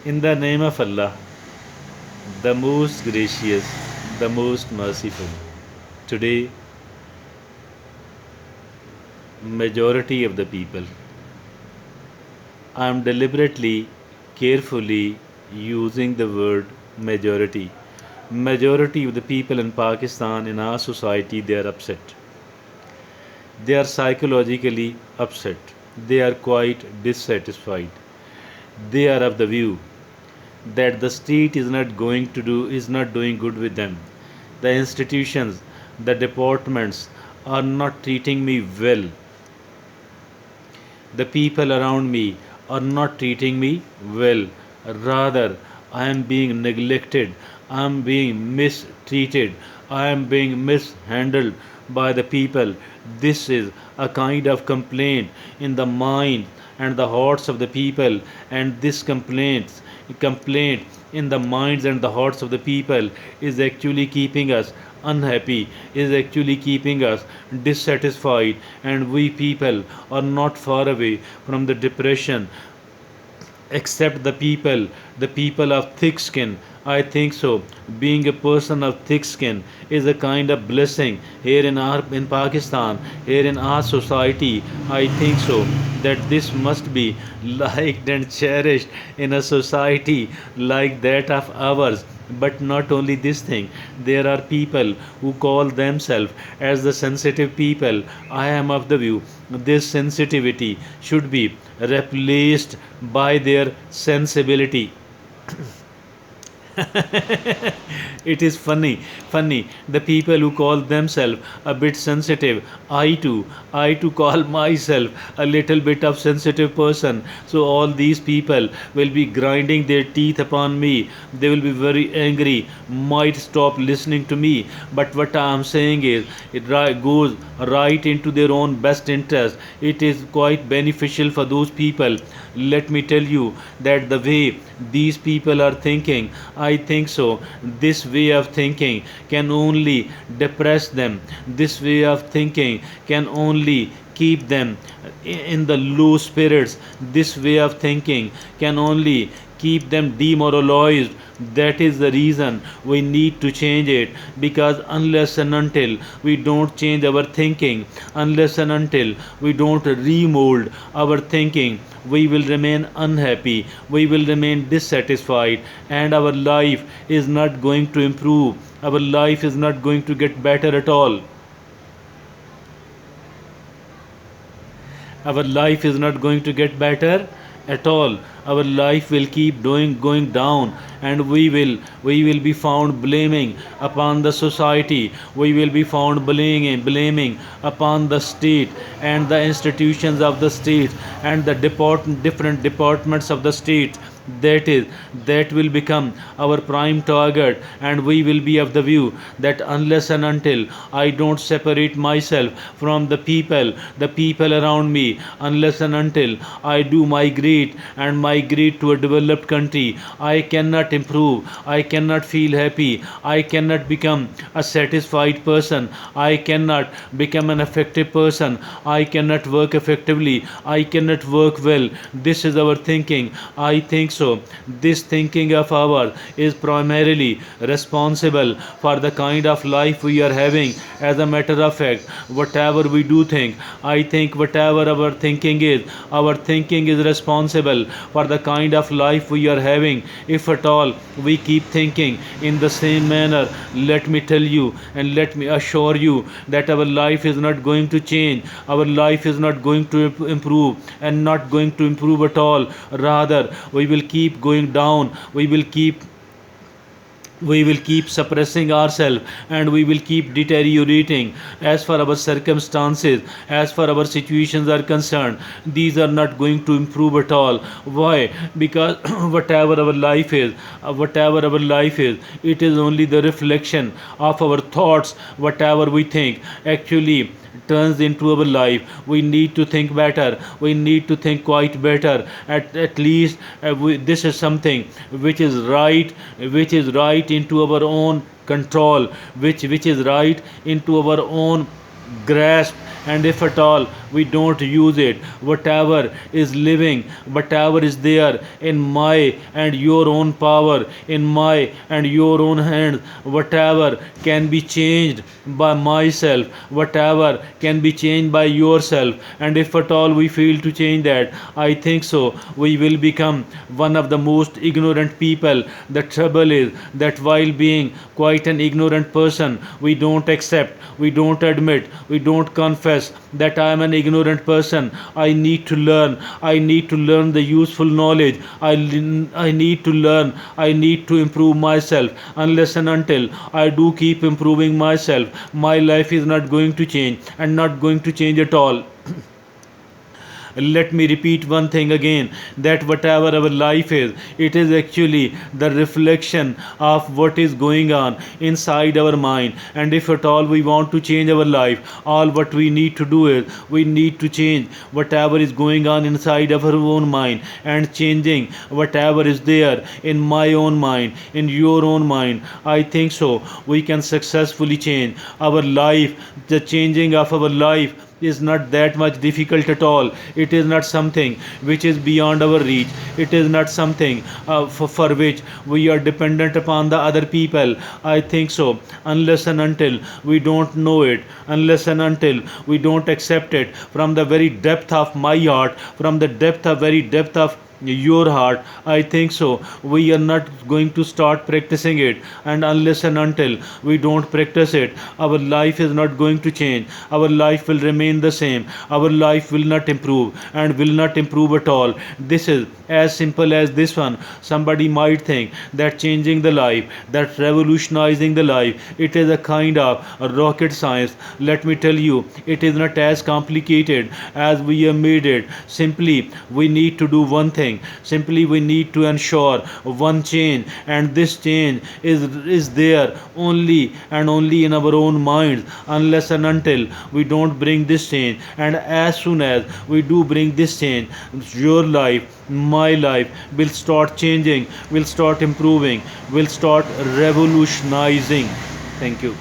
In the name of Allah, the most gracious, the most merciful. Today, majority of the people. I am deliberately, carefully using the word majority. Majority of the people in Pakistan, in our society, they are upset. They are psychologically upset. They are quite dissatisfied. They are of the view that the state is not doing good with them. The institutions, the departments are not treating me well. The people around me are not treating me well. Rather, I am being neglected. I am being mistreated. I am being mishandled by the people. This is a kind of complaint in the mind and the hearts of the people, and this complaint in the minds and the hearts of the people is actually keeping us unhappy, is actually keeping us dissatisfied, and we people are not far away from the depression, except the people of thick skin. I think so. Being a person of thick skin is a kind of blessing here in Pakistan, here in our society. I think so that this must be liked and cherished in a society like that of ours. But not only this thing, there are people who call themselves as the sensitive people. I am of the view this sensitivity should be replaced by their sensibility. It is funny. The people who call themselves a bit sensitive, I too call myself a little bit of sensitive person. So all these people will be grinding their teeth upon me. They will be very angry, might stop listening to me. But what I am saying is, goes right into their own best interest. It is quite beneficial for those people. Let me tell you that the way these people are thinking, I think so. This way of thinking can only depress them. This way of thinking can only keep them in the low spirits. This way of thinking can only keep them demoralized. That is the reason we need to change it, because unless and until we don't change our thinking, unless and until we don't remold our thinking, we will remain unhappy, we will remain dissatisfied, and our life is not going to improve. Our life is not going to get better at all. Our life is not going to get better at all. Our life will keep going down, and we will be found blaming upon the society. We will be found blaming upon the state and the institutions of the state and the different departments of the state. That will become our prime target, and we will be of the view that unless and until I don't separate myself from the people around me, unless and until I do migrate and migrate to a developed country, I cannot improve, I cannot feel happy, I cannot become a satisfied person, I cannot become an effective person, I cannot work effectively, I cannot work well. This is our thinking. I think so. This thinking of ours is primarily responsible for the kind of life we are having. As a matter of fact, whatever we do think, I think whatever our thinking is responsible for the kind of life we are having. If at all we keep thinking in the same manner, let me tell you and let me assure you that our life is not going to change. Our life is not going to improve, and not going to improve at all. Rather, we will keep going down. We will keep suppressing ourselves, and we will keep deteriorating. As far our circumstances, as far our situations are concerned, these are not going to improve at all. Why? Because whatever our life is, it is only the reflection of our thoughts. Whatever we think actually turns into our life. We need to think better. We need to think quite better. At least this is something which is right into our own control, which is right into our own grasp. And if at all we don't use it. Whatever is living, whatever is there in my and your own power, in my and your own hands, whatever can be changed by myself, whatever can be changed by yourself. And if at all we fail to change that, I think so we will become one of the most ignorant people. The trouble is that while being quite an ignorant person, we don't accept, we don't admit, we don't confess that I am an ignorant person. I need to learn. I need to learn the useful knowledge. I need to learn. I need to improve myself. Unless and until I do keep improving myself, my life is not going to change and not going to change at all. Let me repeat one thing again, that whatever our life is, it is actually the reflection of what is going on inside our mind. And if at all we want to change our life, all what we need to do is we need to change whatever is going on inside of our own mind, and changing whatever is there in my own mind, in your own mind. I think so we can successfully change our life. The changing of our life is not that much difficult at all. It is not something which is beyond our reach. It is not something for which we are dependent upon the other people. I think so. Unless and until we don't know it, unless and until we don't accept it from the very depth of my heart, from the very depth of your heart, I think so we are not going to start practicing it. And unless and until we don't practice it, our life is not going to change. Our life will remain the same. Our life will not improve and will not improve at all. This is as simple as this one. Somebody might think that changing the life, that revolutionizing the life, it is a kind of a rocket science. Let me tell you, it is not as complicated as we have made it. Simply we need to do one thing. Simply we need to ensure one change, and this change is there only and only in our own minds. Unless and until we don't bring this change, and as soon as we do bring this change, your life, my life will start changing, will start improving, will start revolutionizing. Thank you.